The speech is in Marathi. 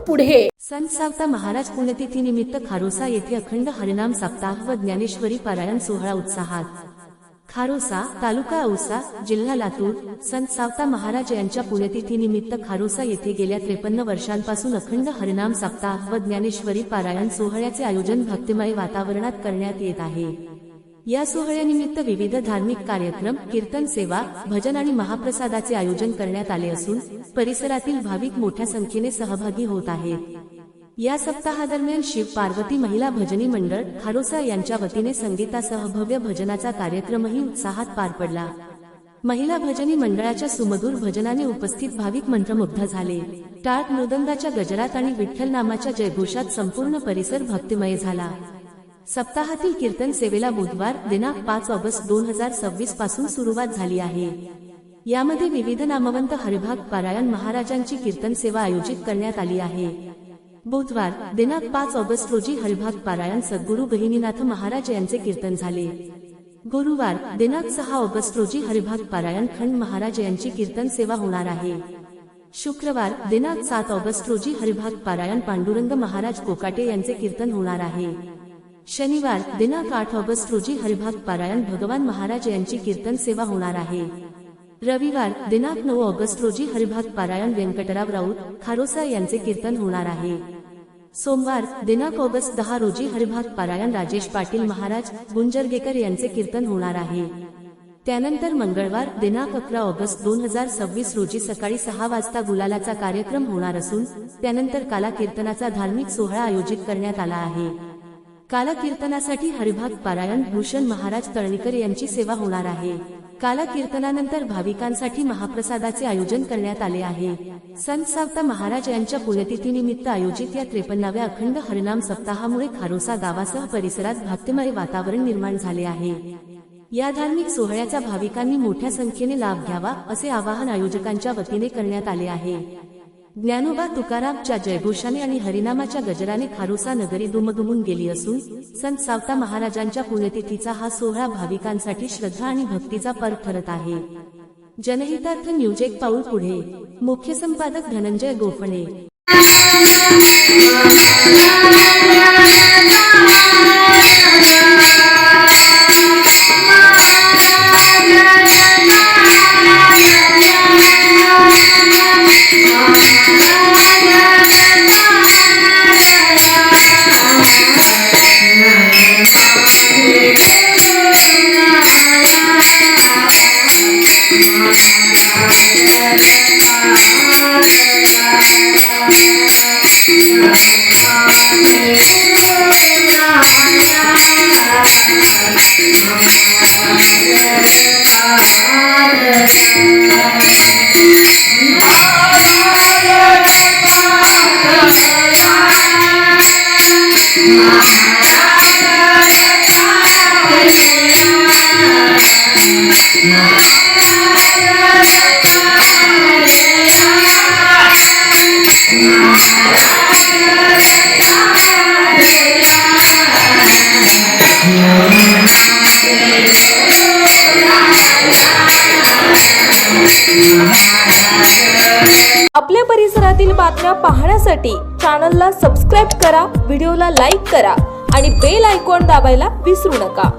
पुढे। संत सावता महाराज पुण्यतिथी निमित्त खारोसा येथे अखंड हरिनाम सप्ताह व ज्ञानेश्वरी पारायण सोहळा उत्साहात। खारोसा, तालुका औसा, जिल्हा लातूर। संत सावता महाराज यांच्या पुण्यतिथी निमित्त खारोसा येथे गेल्या 53 वर्षांपासून अखंड हरिनाम सप्ताह व ज्ञानेश्वरी पारायण सोहळ्याचे आयोजन भक्तिमय वातावरणात करण्यात येत आहे। या सोहळ्यानिमित्त विविध धार्मिक कार्यक्रम, कीर्तन सेवा, भजन आणि महाप्रसादाचे आयोजन करण्यात आले असून परिसरातील भाविक मोठ्या संख्येने सहभागी होत आहेत। या सप्ताहादरम्यान शिव पार्वती महिला भजनी मंडळ खारोसा यांच्या वतीने संगीतासह भव्य भजनाचा कार्यक्रमही उत्साहात पार पडला। महिला भजनी मंडळाच्या सुमधुर भजनाने उपस्थित भाविक मंत्रमुग्ध झाले। टाळ मृदंगाच्या गजरात आणि विठ्ठल नामाच्या जयघोषात संपूर्ण परिसर भक्तिमय झाला। सप्ताहातील कीर्तन सेवेला बुधवार दिनांक 5 ऑगस्ट 2026 पासून सुरुवात झाली आहे। यामध्ये विविध नामवंत हरिभाग पारायण महाराजांची कीर्तन सेवा आयोजित करण्यात आली आहे। बुधवार दिनांक 5 ऑगस्ट रोजी हरिभाग पारायण सद्गुरू गहिनीनाथ महाराज यांचे कीर्तन झाले। गुरुवार दिनांक 6 ऑगस्ट रोजी हरिभाग पारायण खंड महाराज यांची कीर्तन सेवा होणार आहे। शुक्रवार दिनांक 7 ऑगस्ट रोजी हरिभाग पारायण पांडुरंग महाराज कोकाटे यांचे कीर्तन होणार आहे। शनिवार दिनांक 8 ऑगस्ट रोजी हरिभाग पारायण भगवान महाराज यांची कीर्तन सेवा होणार आहे। रविवार दिनांक 9 ऑगस्ट रोजी हरिभाग पारायण व्यंकटराव राऊत खारोसा यांचे कीर्तन होणार आहे। सोमवार दिनांक ऑगस्ट 10 रोजी हरिभाग पारायण राजेश पाटील महाराज गुंजरगेकर यांचे कीर्तन होणार आहे। त्यानंतर मंगळवार दिनांक 11 ऑगस्ट 2026 रोजी सकाळी 6 वाजता गुलालाचा कार्यक्रम होणार असून त्यानंतर काला कीर्तनाचा धार्मिक सोहळा आयोजित करण्यात आला आहे। काला कीर्तनासाठी हरिभाग पारायण भूषण महाराज तळणीकर यांची सेवा होणार आहे। काला कीर्तनानंतर भाविकांसाठी महाप्रसादाचे आयोजन करण्यात आले आहे। संत सावता महाराज यांच्या पुण्यतिथीनिमित्त आयोजित या 53व्या अखंड हरिनाम सप्ताहामुळे खारोसा गावासह परिसरात भक्तिमय वातावरण निर्माण झाले आहे। या धार्मिक सोहळ्याचा भाविकांनी मोठ्या संख्येने लाभ घ्यावा असे आवाहन आयोजकांच्या वतीने करण्यात आले आहे। ज्ञानोबा तुकारामच्या जयघोषाने आणि हरिनामाच्या गजराने खारोसा नगरी दुमदुमून गेली असून संत सावता महाराजांच्या पुण्यतिथीचा हा सोहळा भाविकांसाठी श्रद्धा आणि भक्तीचा पर्व ठरत आहे। जनहितार्थ न्यूज एक पाऊल पुढे। मुख्य संपादक धनंजय गोफणे। आपल्या परिसरातील बातम्या पाहण्यासाठी चॅनलला सबस्क्राइब करा, व्हिडिओला लाईक करा आणि बेल आयकॉन दाबायला विसरू नका।